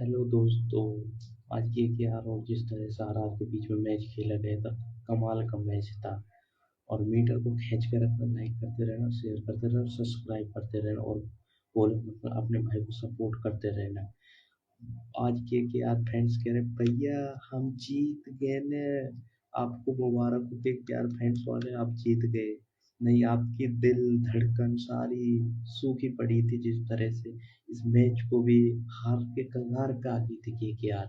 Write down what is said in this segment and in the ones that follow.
Hello दोस्तों। आज KKR और जिस तरह से आरआर के बीच में मैच खेला गया था, कमाल का मैच था। और मीटर को खींच कर रखना, लाइक करते रहना, शेयर करते रहना, सब्सक्राइब करते रहना और बोले अपने भाई को सपोर्ट करते रहना। आज केकेआर फैंस कह रहे भैया हम जीत गए ने। आपको मुबारक हो केकेआर फैंस वाले, आप जीत गए। नहीं, आपकी दिल धड़कन सारी सूखी पड़ी थी जिस तरह से इस मैच को भी हार के कगार पे आ गई थी केकेआर।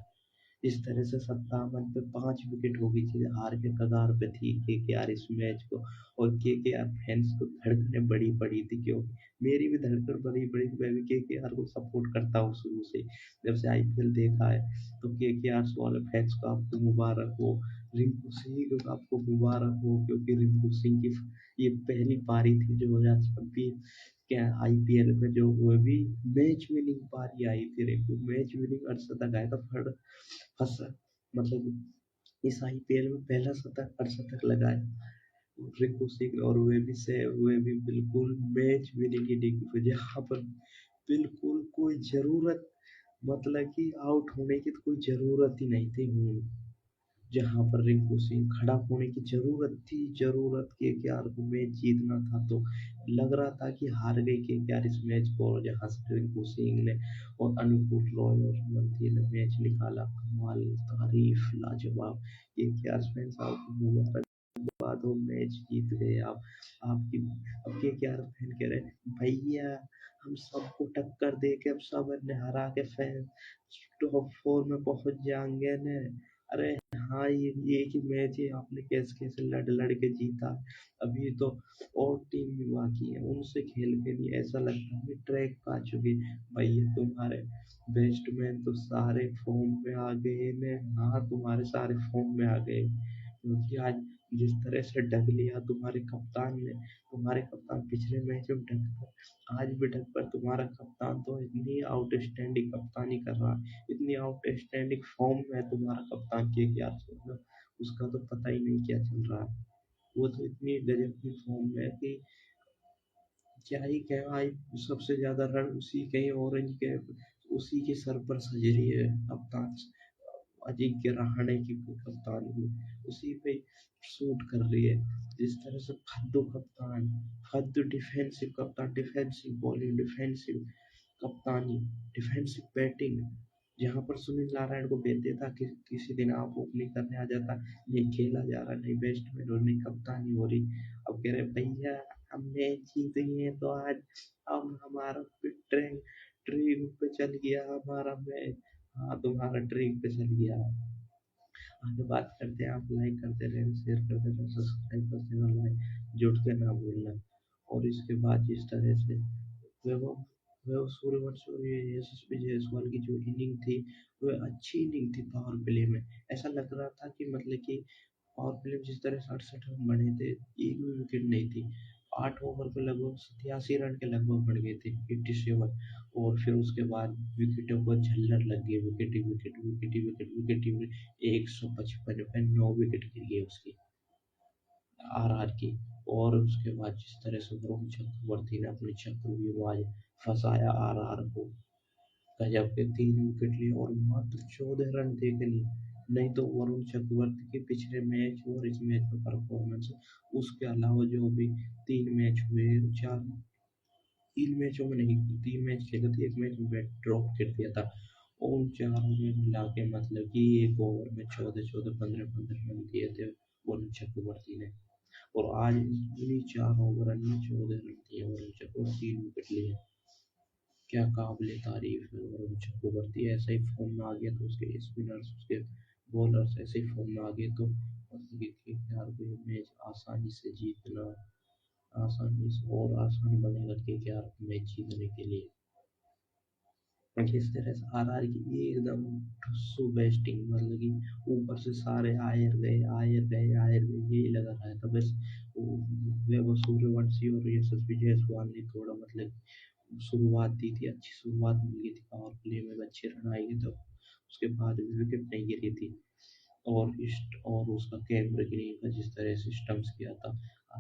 इस तरह से 57 पे 5 विकेट हो गई थी, हार के कगार पे थी केकेआर इस मैच को। और केकेआर फैंस को धड़कने बड़ी पड़ी थी, क्योंकि मेरी भी धड़कन बड़ी बड़ी थी। मैं भी केकेआर को सपोर्ट करता हूँ शुरू से, जब से आईपीएल देखा है। तो केकेआर वाले फैंस को आपको मुबारक हो। रिंकू सिंह को आपको मुबारक हो, क्योंकि रिंकू सिंह की ये पहली पारी थी 2026 क्या आईपीएल में, जो वो भी मैच विनिंग पारी आई थी। रिंकू मैच विनिंग अर्धशतक आया था। फर्स्ट मतलब इस आईपीएल में पहला शतक अर्धशतक लगाया रिंकू सिंह, और वे भी बिल्कुल मैच विनिंग इनिंग पे, जहाँ पर बिल्कुल कोई जरूरत, मतलब कि आउट होने की तो कोई जरूरत ही नहीं थी। जहाँ पर रिंकू सिंह खड़ा होने की जरूरत थी, जरूरत केकेआर को मैच जीतना था, तो लग रहा था कि हार गई केकेआर इस मैच को। और जहाँ से रिंकू सिंह ने और अनुकूल रॉय और मंथी ने मैच निकाला, कमाल, तारीफ, लाजवाब। केकेआर फैंस आपको मुबारक बाद हो, मैच जीत गए आप। आपकी अब केकेआर फैन कह रहे भैया हम सबको टक्कर दे के अब सब ने हरा के फैन टॉप 4 में पहुंच जाएंगे ने। अरे हाँ, ये एक ही मैच है, आपने कैसे कैसे लड़ लड़ के जीता। अभी तो और टीम भी बाकी है, उनसे खेल के नहीं ऐसा लगता है ट्रैक पा चुके। भैया तुम्हारे बैट्समैन तो सारे फॉर्म में आ गए ने। हाँ, तुम्हारे सारे फॉर्म में आ गए, क्योंकि आज जिस तरह से ढक लिया तुम्हारे कप्तान ने। तुम्हारे कप्तान पिछले मैच में ढक कर, आज भी ढक कर। तुम्हारा कप्तान तो इतनी आउटस्टैंडिंग कप्तानी कर रहा है, इतनी आउटस्टैंडिंग फॉर्म में है तुम्हारा कप्तान के यार, उसका तो पता ही नहीं क्या चल रहा है। वो तो इतनी गजब की फॉर्म में है कि क्या ही कहें। आई सबसे ज्यादा रन उसी के ही, ऑरेंज कैप उसी के सर पर सज रही है कप्तान। अजिंक्य रहाणे की कप्तानी उसी पे सूट कर रही है। जिस तरह से फद्दू कप्तान, फद्दू डिफेंसिव कप्तान, डिफेंसिव बॉलिंग, डिफेंसिव कप्तानी, डिफेंसिव बैटिंग। जहाँ पर सुनील नारायण को भेजते था कि किसी दिन आप ओपनिंग करने आ जाता, नहीं खेला जा रहा, नहीं बैट्समैन और नहीं कप्तानी हो रही। अब कह रहे भैया हम मैच जीत गए तो आज हम हमारा ट्रेन ट्रिक पे चल गया हमारा मैच। हाँ, तुम्हारा ट्रिक पे चल गया। आगे बात करते हैं, आप लाइक करते रहें, शेयर करते रहें, सब्सक्राइब करते रहें, लाइक जुड़ के ना भूलना। और इसके बाद जिस तरह से वैभव वैभव सूर्यवंशी और ये यशस्वी जायसवाल की जो इनिंग थी, वह अच्छी इनिंग थी पावर प्ले में। ऐसा लग रहा था कि मतलब कि पावर प्ले में जिस तरह से 68 रन बने थे, एक भी विकेट नहीं थी। 8 ओवर पे लगभग 87 रन के लगभग बढ़ गए थे, 87। और फिर उसके बाद विकेटों को झल्लर लग गई, विकेट ही विकेट, विकेट ही विकेट, विकेट ही विकेट। 155 पे 9 विकेट गिर गए उसकी, आरआर की। और उसके बाद जिस तरह से वरुण चक्रवर्ती ने अपने चक्रव्यूह फंसाया आरआर को, गजब के 3 विकेट लिए और मात्र 14 रन थे के लिए। नहीं तो वरुण चक्रवर्ती के पिछले मैच और इस मैच में परफॉर्मेंस, उसके अलावा जो भी 3 मैच हुए, चार 3 मैचों में नहीं, 3 मैच खेले थे, एक मैच में ड्रॉप कर दिया था। और उन चारों में मिला के मतलब कि एक ओवर में 14-14, 15-15 रन दिए थे वरुण चक्रवर्ती ने। और आज उन्हीं 4 ओवर में 14 रन दिए वरुण चक्रवर्ती, 3 विकेट लिए। क्या काबिले तारीफ है। वरुण चक्रवर्ती ऐसा ही फॉर्म में आ गया तो उसके स्पिनर्स, उसके बॉलर्स ऐसे ही फॉर्म में आ गए, तो मतलब कि यार को ये मैच आसानी से जीतना, आसानी से और आसान बनेगा कि यार मैच जीतने के लिए। किस तरह से आरआर की एकदम ठुस्सू बैटिंग, मतलब कि ऊपर से सारे आयर गए आयर गए आयर गए, यही लगा रहा था बस। वैभव सूर्यवंशी और यशस्वी जायसवाल ने थोड़ा मतलब शुरुआत दी थी, अच्छी शुरुआत मिल गई थी पावर प्ले में, अच्छे रन आए थे, तो उसके बाद विकेट नहीं गिरी थी। और उसका कैमरे ग्रीन का जिस तरह से स्टम्प्स किया था,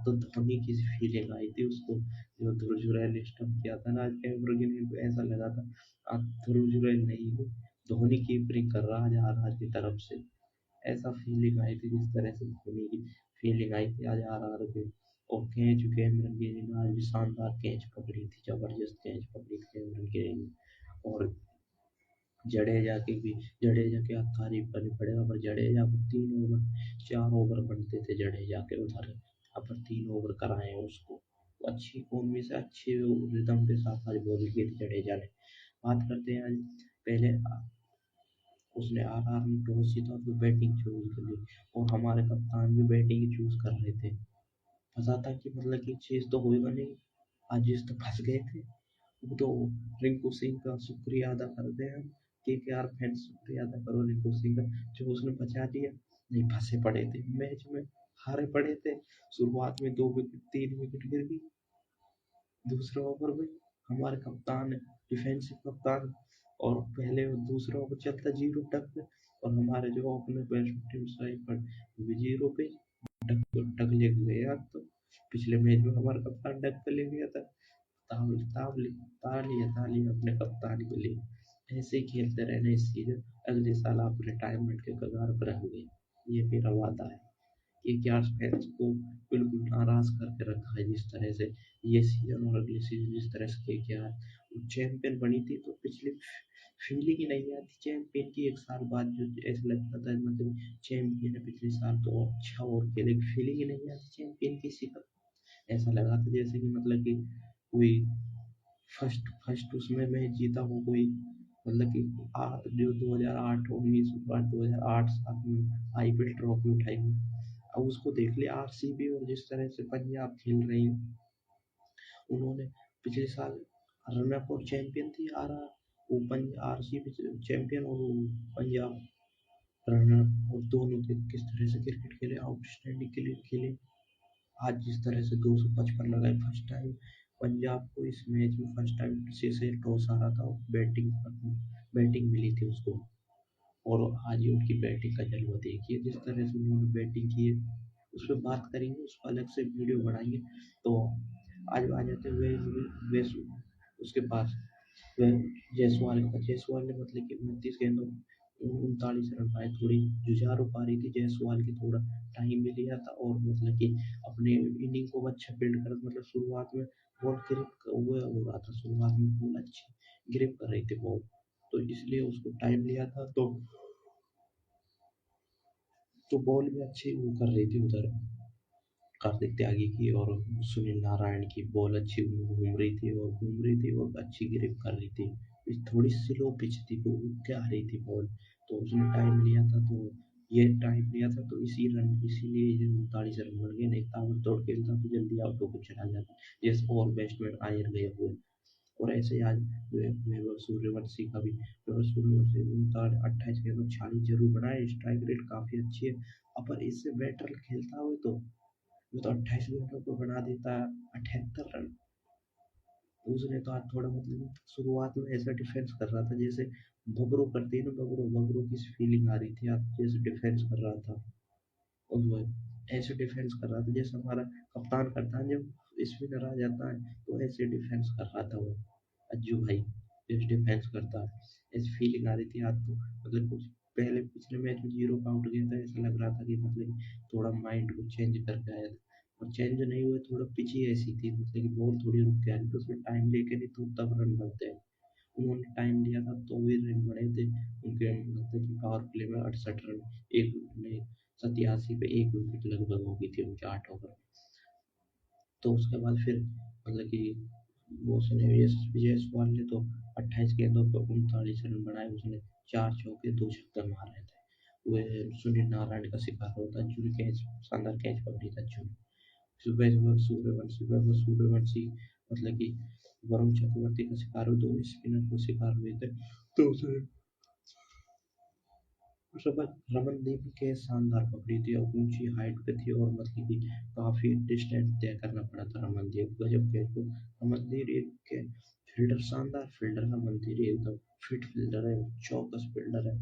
तो धोनी की फीलिंग आई थी उसको। जो ध्रुव जुरैल ने स्टम्प किया था ना आज कैमरे ग्रीन को, ऐसा लगा था आज ध्रुव जुरैल नहीं धोनी कीपिंग कर रहा है आरआर की तरफ से। ऐसा फीलिंग आई थी जिस तरह से धोनी की फीलिंग आई थी आज आरआर पे। और कैच कैमरन गिरी ने आज भी शानदार कैच पकड़ी थी, जबरदस्त कैच पकड़ी थी कैमरन गिरी ने। और जडेजा की आज तारीफ करनी पड़ेगा, पर जडेजा को 3 ओवर 4 ओवर बनते थे जडेजा के उधर, यहाँ पर 3 ओवर कराए हैं उसको। अच्छी फॉर्म में से अच्छे रिदम के साथ आज बॉलिंग की थी जडेजा ने। बात करते हैं आज पहले उसने आरआर में टॉस जीता तो बैटिंग चूज कर ली, और हमारे कप्तान भी बैटिंग ही चूज कर रहे थे। फंसा था कि मतलब कि चीज तो होएगा नहीं, आज जिस तो फंस गए थे। वो तो रिंकू सिंह का शुक्रिया अदा करते हैं हम, केकेआर फैंस शुक्रिया अदा करो रिंकू सिंह का, जो उसने बचा दिया। नहीं फंसे पड़े थे मैच में, हारे पड़े थे। शुरुआत में 2 विकेट 3 विकेट गिर गई दूसरे ओवर में। हमारे कप्तान डिफेंसिव कप्तान, और पहले दूसरा ओवर चलता 0 टक पे, और हमारे जो अपने बैट्समैन साइड पर भी 0 पे टक ले गया। तो पिछले मैच में हमारा कप्तान डक पे ले गया था। ताली अपने कप्तान के लिए। ऐसे ही खेलते रहना इस सीजन, अगले साल आप रिटायरमेंट के कगार पर रहेंगे, ये मेरा वादा है। केकेआर फैंस को बिल्कुल नाराज करके रखा है जिस तरह से ये सीजन और अगले सीजन जिस तरह से केकेआर चैंपियन बनी थी। तो पिछले फीलिंग ही नहीं आती चैंपियन की, 1 साल बाद जो ऐसा लगता था मतलब चैंपियन है पिछले साल तो अच्छा और खेले, फीलिंग ही नहीं आती चैंपियन किसी का। ऐसा लगा था जैसे कि मतलब कि कोई फर्स्ट फर्स्ट उसमें मैं जीता हूँ कोई, मतलब कि जो 2008 19 2008 साल में आईपीएल ट्रॉफी उठाई हूँ। अब उसको देख लिया आरसीबी, और जिस तरह से पंजाब खेल रही है, उन्होंने पिछले साल रनअप और चैंपियन थी आर वो आरसीबी चैंपियन, और पंजाब रनअप, और दोनों के किस तरह से क्रिकेट खेले, आउटस्टैंडिंग क्रिकेट खेले। आज जिस तरह से 255 लगाए फर्स्ट टाइम पंजाब को इस मैच में, फर्स्ट टाइम से टॉस आ रहा था, बैटिंग मिली थी उसको। और आज ही उनकी बैटिंग का जलवा देखिए जिस तरह से उन्होंने बैटिंग की है। उस पर बात करेंगे, उस पर अलग से वीडियो बनाएंगे। तो आज आ जाते हुए उसके पास जायसवाल ने मतलब कि 29 गेंदों 39 रन पाए। थोड़ी जुझारू पारी थी जायसवाल की, थोड़ा टाइम भी लिया था, और मतलब कि अपने इनिंग को अच्छा बिल्ड कर, मतलब शुरुआत में बॉल ग्रिप हो रहा था, शुरुआत में बॉल अच्छी ग्रिप कर रही थी बॉल, तो इसलिए उसको टाइम लिया था। तो बॉल भी अच्छी वो कर रही थी उधर कार्तिक त्यागी की, और सुनील नारायण की बॉल अच्छी घूम रही थी और अच्छी ग्रिप कर रही थी। थोड़ी स्लो पिच थी तो क्या आ रही थी बॉल, तो उसने टाइम लिया था। तो ये टाइम लिया था तो इसीलिए ये 39 रन बन गए, नहीं ताबड़तोड़ खेलता तो जल्दी आउट होकर चला जाता, जैसे और बैट्समैन आयर गए हुए। और ऐसे ही आज वैभव सूर्यवंशी का भी, वैभव सूर्यवंशी 28 गेंदों 46 जरूर बनाए, स्ट्राइक रेट काफी अच्छी है। अपर इससे बेटर खेलता हुआ तो वो तो 28 गेंदों को बना देता है 78 रन। तो उसने तो आज थोड़ा मतलब शुरुआत में ऐसा डिफेंस कर रहा था जैसे बबरू करती है ना, बबरू बबरू की फीलिंग आ रही थी आज, जैसे डिफेंस कर रहा था। और वो ऐसे डिफेंस कर रहा था जैसे हमारा कप्तान करता है जब स्पिनर आ जाता है, तो ऐसे डिफेंस कर रहा था वो अज्जू भाई, जैसे डिफेंस करता है ऐसी फीलिंग आ रही थी आज। तो मतलब कुछ पहले पिछले मैच में 0 पे आउट गया था, ऐसा लग रहा था कि मतलब थोड़ा माइंड को चेंज करके आया था, और चेंज नहीं हुए, थोड़ा पिच ही ऐसी थी मतलब कि बॉल थोड़ी रुक गया तो उसमें टाइम लेके नहीं तो तब रन बनते हैं। उन्होंने टाइम लिया था तो भी रन बने थे उनके, मतलब कि पावर प्ले में 68 रन, एक में 87 पे 1 विकेट लगभग हो गई थी उनके 8 ओवर में। तो उसके बाद फिर मतलब कि वो उसने विजय जायसवाल ने तो 28 गेंदों पर 39 रन बनाए, उसने 4 चौके 2 छक्के मारे थे। वह सुनील नारायण का शिकार होता, जून कैच शानदार कैच पकड़ी था जून। सूर्यवंशी मतलब कि वरुण चक्रवर्ती का शिकार हुए, दोनों स्पिनर को शिकार हुए थे। तो उसने रमनदीप के शानदार पकड़ी थी, और ऊंची हाइट पे थी, और मतलब कि काफी डिस्टेंस तय करना पड़ा था रमनदीप गजब के। तो रमनदीप एक फील्डर, शानदार फील्डर है रमनदीप, एकदम फिट फील्डर है, चौकस फील्डर है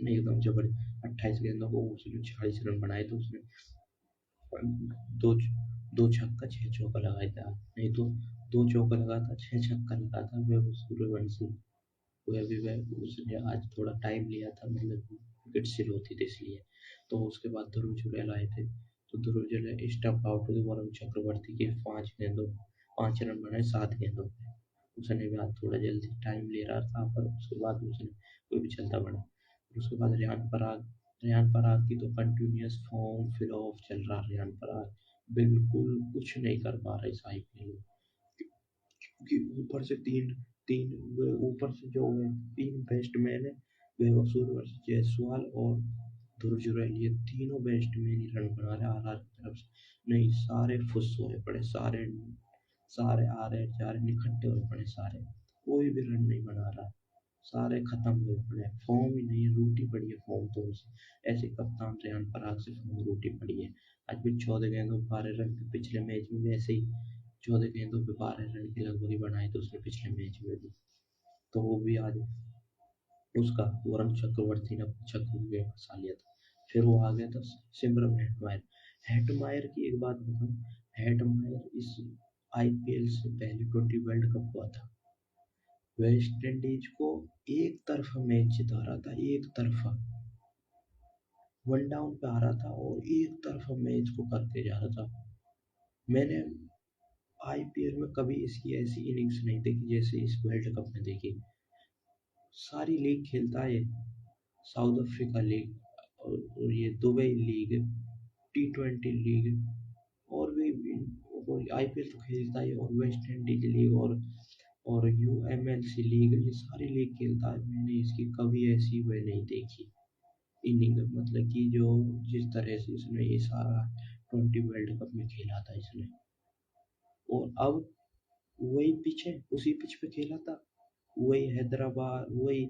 एकदम जबरदस्त। 28 गेंदों को उसने 40 रन बनाए थे उसने, दो दो छक्का 6 चौका लगाया था, नहीं तो 2 चौका लगा था 6 छक्का लगा था वैभव सूर्यवंशी। वो अभी वह उसने आज थोड़ा टाइम लिया था, मतलब विकेट सिल होती थी इसलिए। तो उसके बाद ध्रुव जुरैल आए थे, तो ध्रुव जुरैल स्टम्प आउट हुए वरुण चक्रवर्ती के 5 रन बनाए 7 गेंदों पे। उसने भी आज थोड़ा जल्दी टाइम ले रहा था, पर उसके बाद उसने कोई भी चलता बना। उसके बाद रेयान पराग की तो कंटिन्यूस फॉर्म फिल ऑफ चल रहा। रेयान पराग बिल्कुल कुछ नहीं कर पा रहा इस आईपीएल में, क्योंकि ऊपर से तीन तीन ऊपर से जो है 3 बैट्समैन है, वैभव सूर्यवंशी, जायसवाल और ध्रुव जुरैल, ये तीनों बैट्समैन ही रन बना रहे आरआर की तरफ से। नहीं, सारे फुस हुए पड़े, सारे सारे आ रहे जा रहे निखट्टे हुए पड़े सारे, कोई भी रन नहीं बना रहा, सारे खत्म हुए पड़े, फॉर्म ही नहीं है, रूटी पड़ी है फॉर्म तो उनसे। ऐसे कप्तान रेयान पराग से फॉर्म रूटी पड़ी है। आज भी 14 गेंदों 12 रन के पिछले मैच में भी ऐसे ही 14 गेंदों पे 12 रन के लगभग ही बनाए थे उसने पिछले मैच में भी। तो वो भी आज उसका वरुण चक्रवर्ती ने अपने छक्के में फंसा लिया था। फिर वो आ गया था सिमरन हेटमायर। हेटमायर की एक बात बताऊं, हेटमायर इस आईपीएल से पहले T20 वर्ल्ड कप हुआ था, वेस्ट इंडीज को एक तरफा मैच जिता रहा था, एक तरफा 1 डाउन पे आ रहा था और एक तरफा मैच को करके जा रहा था। मैंने आईपीएल में कभी इसकी ऐसी इनिंग्स नहीं देखी जैसे इस वर्ल्ड कप में देखी। सारी लीग खेलता है, साउथ अफ्रीका लीग और ये दुबई लीग, T20 लीग, और भी आईपीएल तो खेलता है, और वेस्ट इंडीज लीग और यूएमएलसी लीग, ये सारी लीग खेलता है। मैंने इसकी कभी ऐसी वे नहीं देखी इनिंग, मतलब कि जो जिस तरह से इसने ये सारा 20 वर्ल्ड कप में खेला था इसने। और अब वही पिच है, उसी पिच पे खेला था, वही हैदराबाद, वही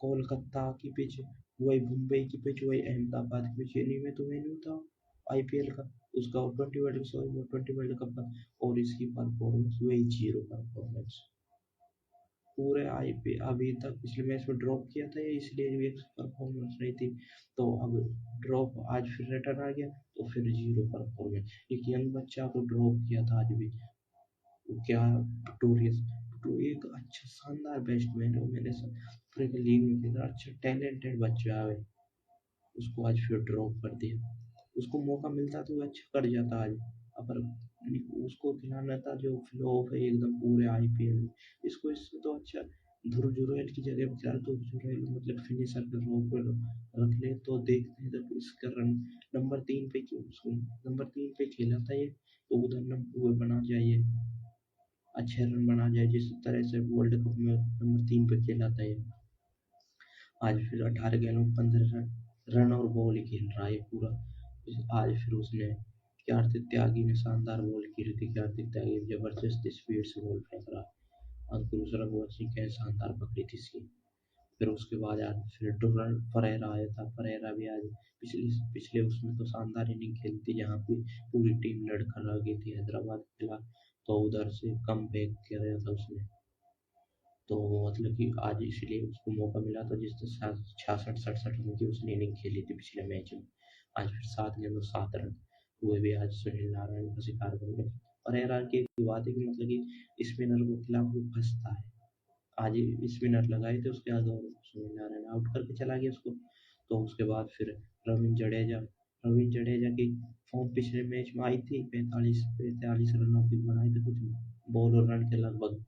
कोलकाता की पिच, वही मुंबई की पिच, वही अहमदाबाद की पिच, यानी में तो मेन्यू था आईपीएल का, उसका 20 वर्ल्ड कप का, और इसकी परफॉर्मेंस वही जीरो परफॉर्मेंस पूरे आईपीएल। अभी तक पिछले मैच में ड्रॉप किया था, इसलिए भी परफॉर्मेंस नहीं थी, तो अब ड्रॉप आज फिर रिटर्न आ गया, तो फिर जीरो परफॉर्मेंस। एक यंग बच्चा को ड्रॉप किया था आज भी, क्या प्टोरियस, तो एक अच्छा शानदार बैट्समैन है, मैंने अफ्रीकन लीग में खेला, अच्छा टैलेंटेड बच्चा है, उसको आज फिर ड्रॉप कर दिया। उसको मौका मिलता तो वो अच्छा कर जाता आज, अगर उसको खिलाना था जो फ्लॉप है एकदम पूरे आईपीएल में। इसको इससे तो अच्छा ध्रुव जुरैल की जगह पे चल, ध्रुव जुरैल मतलब फिनिशर के रोल पर रख ले, तो देखते हैं तो इसका रन नंबर 3 पे क्यों, उसको नंबर 3 पे खेला था ये, तो उधर वो बना जाइए, अच्छे रन बना जाए, जिस तरह से वर्ल्ड कप में नंबर 3 पे खेला था ये। आज फिर 18 गेंदों 15 रन और बॉल ही खेल रहा है पूरा। आज फिर उसने कार्तिक त्यागी ने शानदार बॉल की थी, कार्तिक त्यागी जबरदस्त स्पीड से बॉल फेंक रहा, अंकुर रघुवंशी के शानदार पकड़ी थी इसकी। फिर उसके बाद आज फिर डुरन फरेरा आया था, फरेरा भी आज पिछले पिछले उसमें तो शानदार इनिंग खेली थी, जहाँ पे पूरी टीम लड़कर आ गई थी हैदराबाद के खिलाफ, तो उधर से कम बैक किया था उसने। तो मतलब कि आज इसलिए उसको मौका मिला था, जिस 66-67 रन की उसने इनिंग खेली थी पिछले मैच में। आज फिर 7 गेंदों 7 रन, वो भी आज सुनील नारायण का शिकार बन गए। और यार की बात है कि मतलब कि स्पिनर के खिलाफ वो फंसता है, आज स्पिनर लगाए थे उसके आगे और सुनील नारायण आउट करके चला गया उसको। तो उसके बाद फिर रविंद्र जडेजा रविंद्र जडेजा की फॉर्म पिछले मैच में आई थी, 45 रनों की बनाई थी कुछ बॉल और रन के लगभग।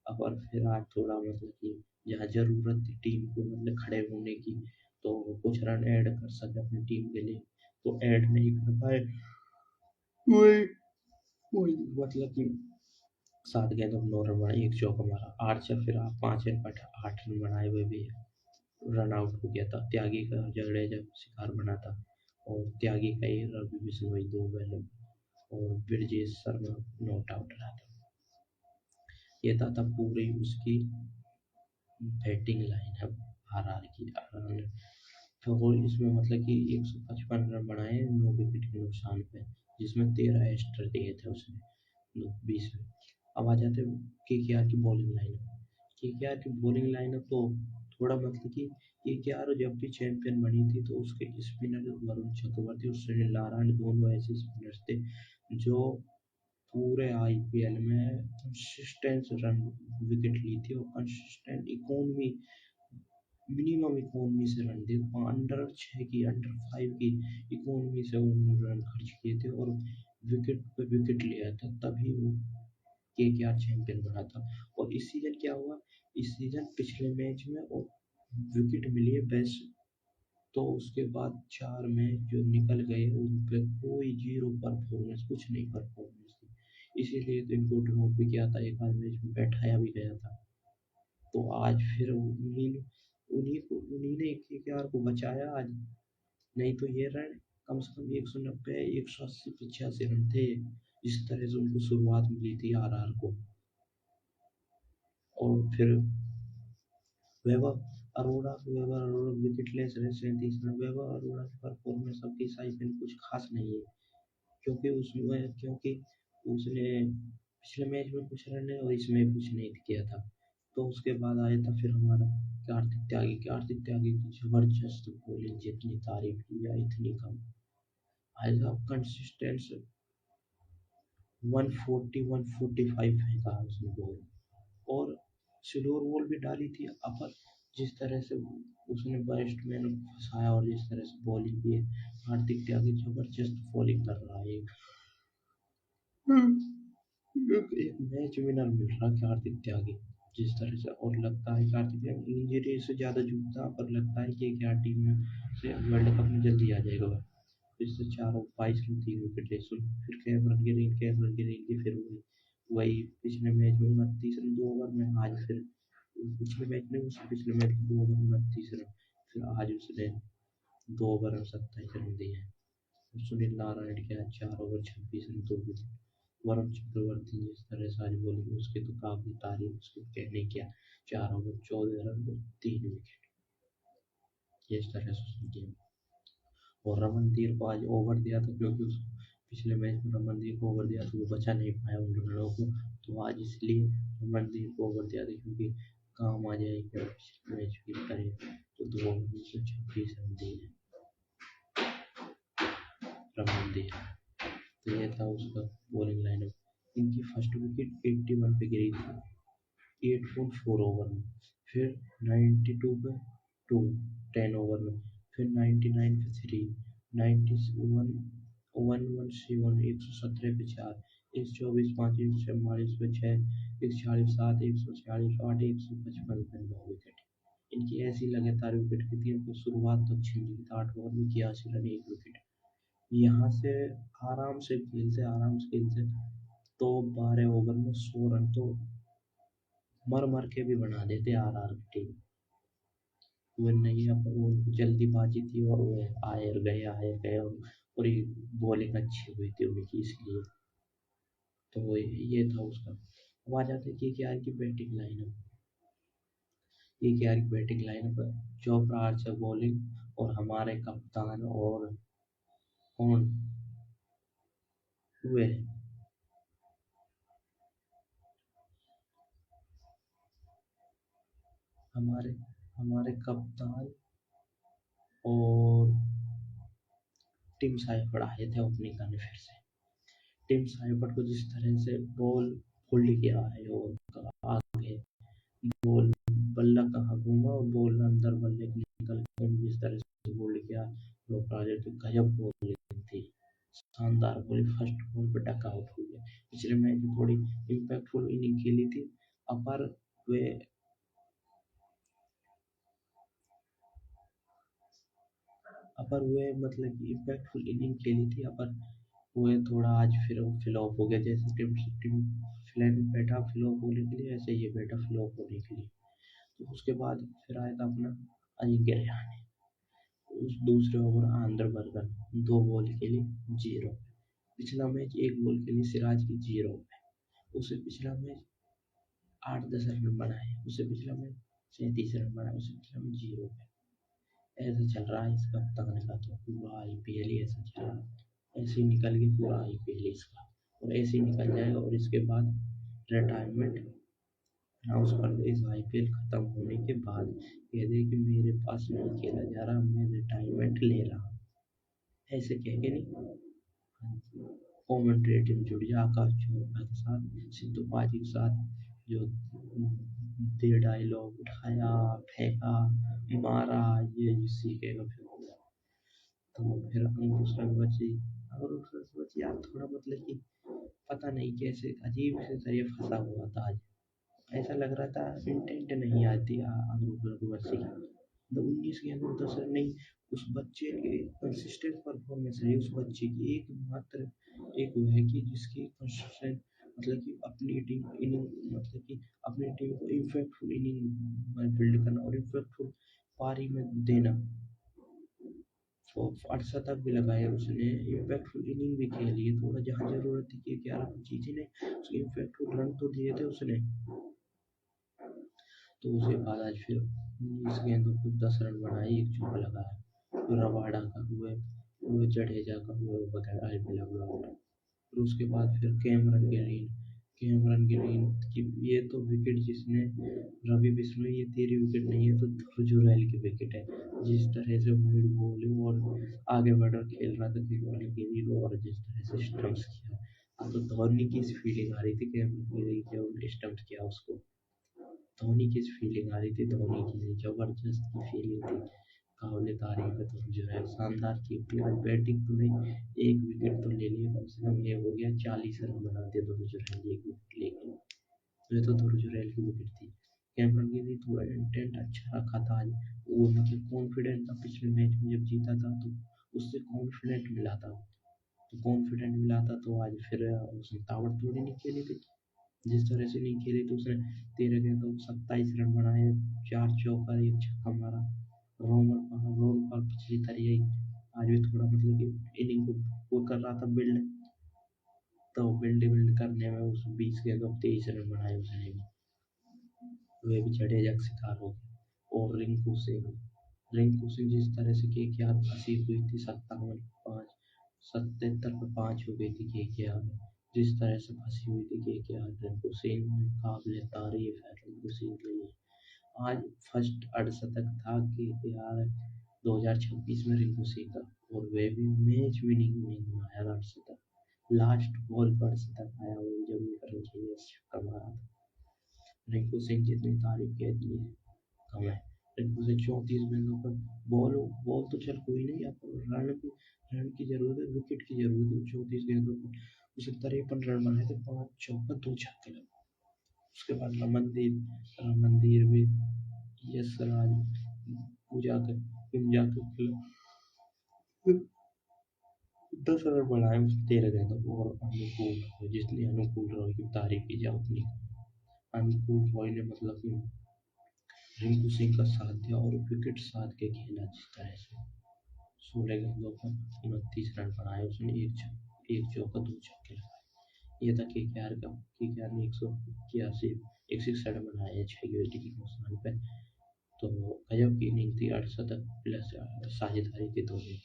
अब और फिर आज थोड़ा मतलब कि जहाँ ज़रूरत थी टीम को मतलब खड़े होने की, तो कुछ रन ऐड कर सके अपनी टीम के लिए, तो ऐड नहीं कर पाए। वही वही मतलब कि 7 गेंदों 9 रन बनाए, एक चौका मारा, आर्चर फिर आप 5 विकेट 8 रन बनाए हुए भी रन आउट हो गया था। त्यागी का जडेजा शिकार बना था, और त्यागी का ही रवि बिश्नोई 2 बैल और ब्रिजेश शर्मा नॉट आउट रहा था। ये था तब पूरी उसकी बैटिंग लाइनअप आरआर की। तो वो इसमें मतलब कि 155 रन बनाए 9 विकेट के नुकसान पे, जिसमें 13 एक्स्ट्रा दिए थे उसने 20 में। अब आ जाते केकेआर की बॉलिंग लाइनअप। केकेआर की बॉलिंग लाइनअप तो थोड़ा मतलब कि केकेआर जब भी चैंपियन बनी थी, तो उसके स्पिनर वरुण चक्रवर्ती और सुनील नारायण दोनों ऐसे स्पिनर्स थे जो पूरे आईपीएल में कंसिस्टेंट रन विकेट ली थी और कंसिस्टेंट इकोनॉमी मिनिमम इकोनॉमी से रन दिए, अंडर 6 की अंडर 5 की इकोनॉमी से उन्होंने रन खर्च किए थे और विकेट पे विकेट लिया था, तभी वो केकेआर चैंपियन बना था। और इस सीजन क्या हुआ, इस सीजन पिछले मैच में और विकेट मिली है बेस्ट, तो उसके बाद 4 मैच जो निकल गए उन पे कोई जीरो परफॉर्मेंस, कुछ नहीं परफॉर्मेंस थी, इसीलिए तो इनको ड्रॉप भी किया था, एक आध मैच में बैठाया भी गया था। तो आज फिर उन्हीं ने केकेआर को बचाया आज, नहीं तो ये रन कम से कम 190 180 85 रन थे, जिस तरह से उनको शुरुआत मिली थी आरआर को। और फिर वैभव अरोड़ा विकेटलेस रहे 37 रन। वैभव अरोड़ा की परफॉर्मेंस अब इस आईपीएल कुछ खास नहीं है, क्योंकि उसने पिछले मैच में कुछ रन और इसमें कुछ नहीं किया था। तो उसके बाद आया था फिर हमारा कार्तिक त्यागी की जबरदस्त बॉलिंग, जितनी तारीफ की जाए इतनी कम। भाई साहब कंसिस्टेंस 140 145 फेंका उसने बॉल, और स्लोअर बॉल भी डाली थी अपर, जिस तरह से उसने बैट्समैन को फंसाया और जिस तरह से बॉलिंग की है, हार्दिक त्यागी जबरदस्त बॉलिंग कर रहा है। एक मैच विनर मिल रहा है कार्तिक त्यागी जिस तरह से, और लगता है कार्तिक त्यागी इंजरी से ज़्यादा जूझता, पर लगता है कि क्या टीम में से वर्ल्ड कप में जल्दी आ जाएगा वह। इससे 22 रन 3 विकेट ले, फिर कैमरन गिरीन की फिर वही पिछले मैच में 29 रन 2 ओवर में, आज फिर पिछले मैच में उससे पिछले मैच में 2 ओवर में 29 रन, फिर आज उसने 2 ओवर में 27 रन दिए हैं। सुनील नारायण के आज 4 over 26 run 2 wicket. Varun Chakravarthy जिस तरह से आज बोली उसकी तो काफी तारीफ, उसको कहने क्या, 4 ओवर 14 रन और 3 विकेट, इस तरह से उसने गेम। और रमनदीप को आज ओवर दिया था, क्योंकि उस पिछले मैच में रमनदीप को ओवर दिया था, वो बचा नहीं पाया उन रनों को, तो आज इसलिए रमनदीप को ओवर दिया था, क्योंकि काम आ जाएगा पिछले मैच भी करे, तो 2 ओवर में 26 रन दिए रमनदीप। तो ये था उसका बॉलिंग लाइनअप। इनकी फर्स्ट विकेट 81 पे गिरी थी 8.4 ओवर में, फिर 92 पे 2 10 ओवर में, फिर 99 पे 3, 91 117 117 पे 4, 124 5 144 पे 6, 140 7 146 8 155 पे 9 विकेट। इनकी ऐसी लगातार विकेट की थी, इनको शुरुआत तो अच्छी नहीं थी, 8 ओवर में 81 रन 1 विकेट। यहाँ से आराम से खेलते तो 12 ओवर में 100 रन तो मर मर के भी बना देते आरआर की टीम। वो नहीं, अब वो जल्दीबाजी थी और वो आए और गए और ये बॉलिंग अच्छी हुई थी उनकी, इसलिए तो वो ये था उसका। अब आ जाते केकेआर की बैटिंग लाइनअप। केकेआर की batting lineup Chopra Archer bowling और हमारे कप्तान और कौन हुए हमारे हमारे कप्तान और टिम साइफर्ड आए थे ओपनिंग करने फिर से। टिम साइफर्ड को जिस तरह से बॉल होल्ड किया है और आगे बॉल बल्ला कहाँ घूमा और बॉल अंदर बल्ले के निकल गई, जिस तरह से होल्ड किया वो प्रोजेक्ट गजब बॉलिंग थी, शानदार बॉलिंग, फर्स्ट बॉल पर डक आउट हो गया। पिछले मैच में थोड़ी इम्पैक्टफुल इनिंग खेली थी, अपर वे मतलब कि इम्पैक्टफुल इनिंग खेली थी, अपर वो थोड़ा आज फिर फ्लॉप हो गया, जैसे टीम फ्लैट में बैठा फ्लॉप होने के लिए, ऐसे ये बैठा फ्लॉप होने के लिए। तो उसके बाद फिर आया था अपना अजिंक्य रहाणे, उस दूसरे ओवर आंध्र बर्गर 2 बॉल के लिए 0। पिछला मैच 1 बॉल के लिए सिराज की 0 पे, उससे पिछला मैच 8-10 रन बनाए, उससे पिछला मैच 37 रन बनाए, उससे पिछला मैच 0 पे। ऐसा चल रहा है इस कप्तान का, तो पूरा आईपीएल ही ऐसा चल रहा है, ऐसे ही निकल गया पूरा आईपीएल इसका, और ऐसे ही निकल जाएगा, और इसके बाद रिटायरमेंट अनाउंस कर दे इस आईपीएल खत्म होने के बाद, कह दे कि मेरे पास नहीं खेला जा रहा, मैं रिटायरमेंट ले रहा हूँ, ऐसे कह के नहीं। कॉमेंट्रेटर में जुड़ जा, आकाश चोपड़ा के साथ, सिद्धू पाजी के साथ, जो दे डायलॉग उठाया, फेंका, मारा, ये सीखेगा फिर। तो फिर अंकुश रघुवंशी यार थोड़ा मतलब कि पता नहीं कैसे अजीब से तरह फंसा हुआ था आज। ऐसा लग रहा था इंटेंट नहीं आती अंकुश रघुवंशी की। तो 19 गेंद में 10 रन नहीं, उस बच्चे के कंसिस्टेंट परफॉर्मेंस है, उस बच्चे की एकमात्र एक वो है कि जिसकी कंसिस्टेंट मतलब कि अपनी टीम इनिंग मतलब कि अपनी टीम को इम्पैक्टफुल इनिंग बिल्ड करना और इम्पैक्टफुल पारी में देना। तो 68 भी लगाए उसने, इम्पैक्टफुल इनिंग भी खेली है, थोड़ा जहाँ जरूरत थी कि 11 चीजें ने उसके इम्पैक्टफुल रन तो दिए थे उसने। तो उसके बाद आज फिर 19 गेंदों को 10 रन बनाए, एक चौका लगाया, फिर रबाडा का हुए जडेजा का हुए वगैरह आज मिला आउट। फिर उसके बाद फिर कैमरन ग्रीन की ये तो विकेट जिसने रवि बिश्नोई ये तेरी विकेट नहीं है तो ध्रुव की विकेट है। जिस तरह से वाइड बॉल और आगे बढ़कर खेल रहा था कैमरन ग्रीन और जिस तरह से स्टम्प्स किया, अब तो धोनी की फीलिंग आ रही थी कैमरन ग्रीन जब स्टम्प्स किया उसको। धोनी की फीलिंग आ रही थी, धोनी की जबरदस्त की फीलिंग थी, काबिल तारीफ है। तो जो है शानदार की आज बैटिंग तो नहीं, एक विकेट तो ले लिया, कम से कम ये हो गया 40 रन बना दिए दोनों जो है एक विकेट लेके। तो ये तो धुरजुरैल की विकेट थी। कैमरन गिल भी थोड़ा इंटेंट अच्छा रखा था आज, वो मतलब कॉन्फिडेंट था, पिछले मैच में जब जीता था तो उससे कॉन्फिडेंट मिला था, तो कॉन्फिडेंट मिला था तो आज फिर उसने ताबड़तोड़ नहीं खेली थी। जिस तरह से नहीं खेली तो उसने 13 गेंदों 27 रन बनाए, 4 चौका, एक छक्का मारा। रोमन पिछली तरह ही आज भी थोड़ा मतलब कि इनिंग को वो कर रहा था बिल्ड, तो बिल्ड करने में उस 20 गेंदों 23 रन बनाए उसने भी, वे भी जडेजा का शिकार हो गया। और रिंकू सिंह जिस तरह से केकेआर फंसी हुई थी 57 5 77 पे 5 हो गई थी केकेआर, जिस तरह से फंसी हुई थी केकेआर, रिंकू सिंह काबिल तारीफ है रिंकू सिंह के लिए। आज फर्स्ट अर्धशतक था केकेआर 2026 में रिंकू सिंह का, और वे भी मैच विनिंग इनिंग में आया अर्धशतक, लास्ट बॉल पर अर्धशतक आया, वो जब करना चाहिए छक्का मारा था। रिंकू सिंह जितनी तारीफ की इतनी कम है। रिंकू सिंह 34 गेंदों पर बॉल बॉल तो चल कोई नहीं, आपको रन की जरूरत है, विकेट की जरूरत है। 34 गेंदों पर उसे 53 रन बनाए थे, 5 चौका 2 छक्के लगे। उसके बाद रमनदीप भी यशराज पूजा कर पूजा के खिलाफ 10 रन बनाए उसने 13 गेंदों पर, और अनुकूल रॉय, जितनी अनुकूल रॉय की तारीफ की जाए उतनी अनुकूल रॉय ने मतलब कि रिंकू सिंह का साथ दिया और विकेट साथ के खेला जिस तरह से। 16 गेंदों पर 29 रन बनाए उसने, एक चौका 2 छक्के लगाए। ये था केकेआर का। केकेआर ने 161 बनाए 6 विकेट की नुकसान पे। तो गजब की इनिंग थी, 68 प्लस साझेदारी थी दोनों,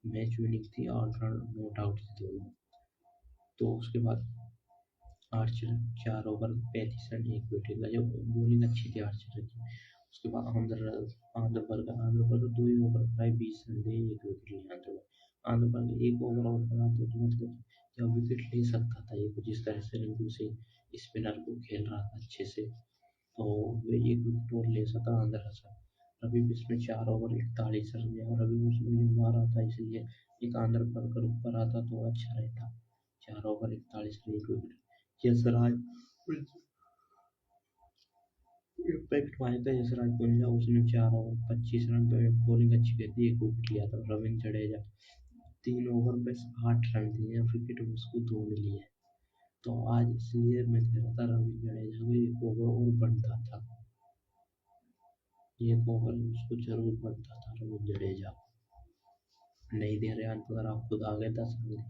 मैच विनिंग थी, 8 रन नॉट आउट थी दोनों। तो उसके बाद आर्चर 4 ओवर 35 रन 1 विकेट, गजब बॉलिंग अच्छी थी आर्चर की। उसके बाद आंध्र पर 2 ही ओवर कराए, 20 रन दिए, 1 विकेट लिया आंध्र पर 1 ओवर और कराते तो मतलब क्या विकेट ले सकता था ये, जिस तरह से रिंकू से स्पिनर को खेल रहा था अच्छे से, तो वे 1 विकेट और ले सकता आंध्र से। रवि बिश्नोई 4 ओवर 41 रन दिया, रवि बिश्नोई ने मारा था इसलिए एक आंध्र पर अगर ऊपर आता तो अच्छा रहता। 4 over 41 run 1 wicket. Yashraj impact मारा था यशराज पुंजा, उसने 4 ओवर 25 रन पे बॉलिंग अच्छी की थी, 1 विकेट लिया था। रविंद्र जडेजा 3 ओवर में 8 रन दिए, विकेट उसको 2 मिली है। तो आज इसलिए मैं कह रहा था रविंद्र जडेजा को 1 ओवर और बनता था, 1 ओवर उसको जरूर बनता था रविंद्र जडेजा, नहीं दे रहे अंत आप खुद आ गए 10 रन।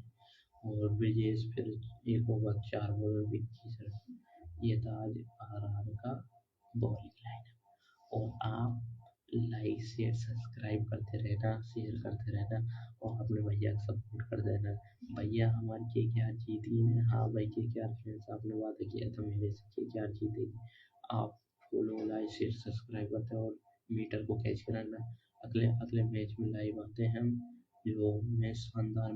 और ब्रिजेश फिर 1 ओवर 4 बॉल में 21 रन। ये था आज आरआर का बॉलिंग लाइन। और आप लाइक शेयर सब्सक्राइब करते रहना, शेयर करते रहना, और अपने भैया को सपोर्ट कर देना। भैया हमारी केकेआर जीती है, हाँ भाई केकेआर फ्रेंड्स आपने वादा किया था मेरे से केकेआर जीतेगी। आप फॉलो लाइक शेयर सब्सक्राइब करते हैं और मीटर को कैच कराना। अगले अगले मैच में लाइव आते हैं हम, जो मैच शानदार